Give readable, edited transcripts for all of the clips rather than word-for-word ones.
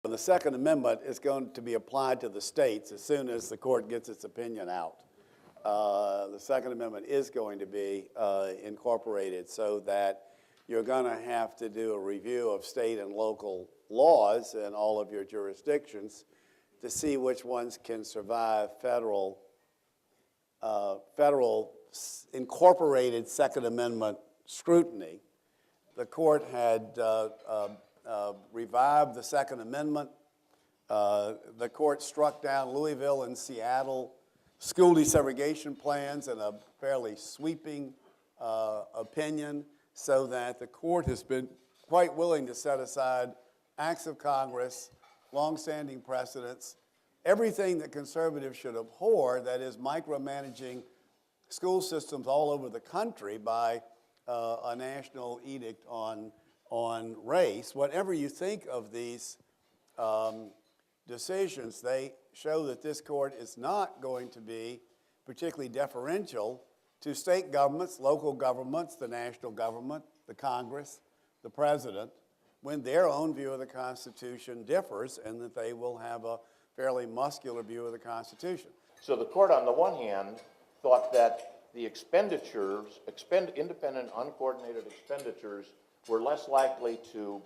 The Second Amendment is going to be applied to the states as soon as the court gets its opinion out. The Second Amendment is going to be incorporated so that you're going to have to do a review of state and local laws in all of your jurisdictions to see which ones can survive federal incorporated Second Amendment scrutiny. The court had revived the Second Amendment. The court struck down Louisville and Seattle school desegregation plans in a fairly sweeping opinion, so that the court has been quite willing to set aside acts of Congress, longstanding precedents, everything that conservatives should abhor, that is micromanaging school systems all over the country by a national edict on race. Whatever you think of these decisions, they show that this court is not going to be particularly deferential to state governments, local governments, the national government, the Congress, the president, when their own view of the Constitution differs, and that they will have a fairly muscular view of the Constitution. So the court, on the one hand, thought that the expenditures, independent, uncoordinated expenditures, were less likely to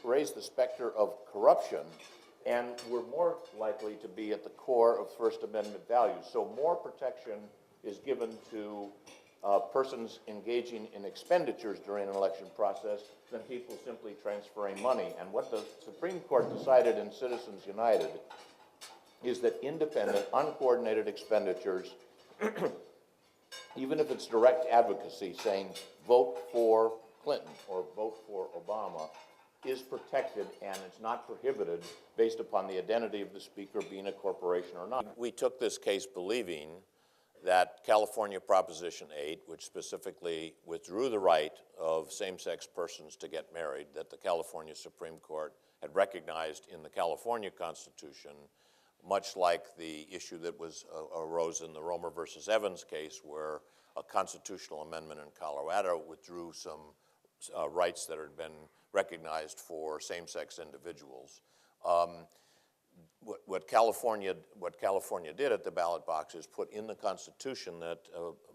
raise the specter of corruption and were more likely to be at the core of First Amendment values. So more protection is given to persons engaging in expenditures during an election process than people simply transferring money. And what the Supreme Court decided in Citizens United is that independent, uncoordinated expenditures, even if it's direct advocacy, saying vote for Clinton or vote for Obama, is protected and it's not prohibited based upon the identity of the speaker being a corporation or not. We took this case believing that California Proposition 8, which specifically withdrew the right of same-sex persons to get married, that the California Supreme Court had recognized in the California Constitution, much like the issue that arose in the Romer versus Evans case, where a constitutional amendment in Colorado withdrew some rights that had been recognized for same-sex individuals. What California did at the ballot box is put in the Constitution that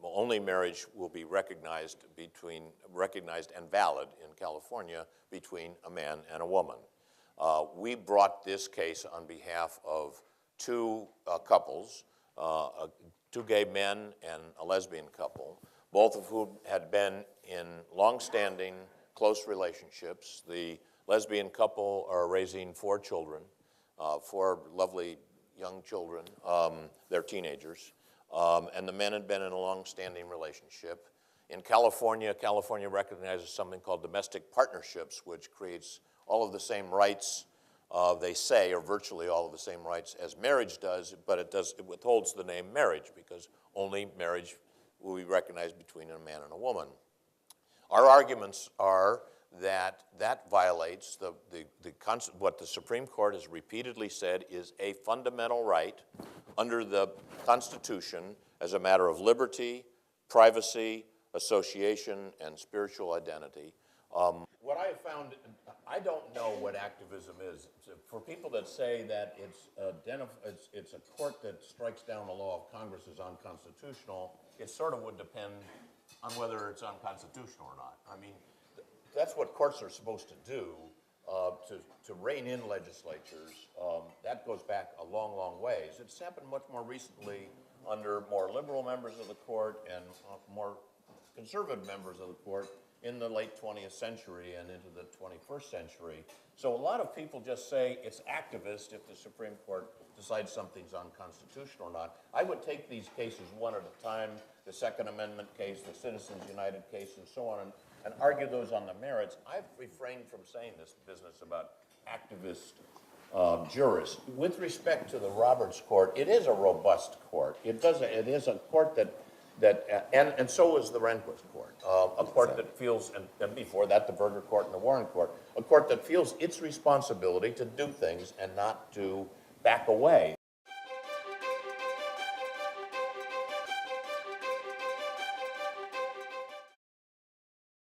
only marriage will be recognized and valid in California between a man and a woman. We brought this case on behalf of two couples, two gay men and a lesbian couple, both of whom had been in long-standing, close relationships. The lesbian couple are raising 4 children, 4 lovely young children. They're teenagers. And the men had been in a long-standing relationship. In California, California recognizes something called domestic partnerships, which creates all of the same rights, they say, or virtually all of the same rights as marriage does, but it withholds the name marriage because only marriage will be recognized between a man and a woman. Our arguments are that that violates what the Supreme Court has repeatedly said is a fundamental right under the Constitution as a matter of liberty, privacy, association, and spiritual identity. What I have found, I don't know what activism is. For people that say that it's a court that strikes down the law of Congress is unconstitutional, it sort of would depend on whether it's unconstitutional or not. I mean, that's what courts are supposed to do, to rein in legislatures. That goes back a long, long ways. It's happened much more recently under more liberal members of the court and more conservative members of the court in the late 20th century and into the 21st century. So a lot of people just say it's activist if the Supreme Court decides something's unconstitutional or not. I would take these cases one at a time, the Second Amendment case, the Citizens United case, and so on, and argue those on the merits. I've refrained from saying this business about activist jurists. With respect to the Roberts Court, it is a robust court. It is a court and so is the Rehnquist Court, a court that feels, and before that the Berger Court and the Warren Court, a court that feels its responsibility to do things and not to back away.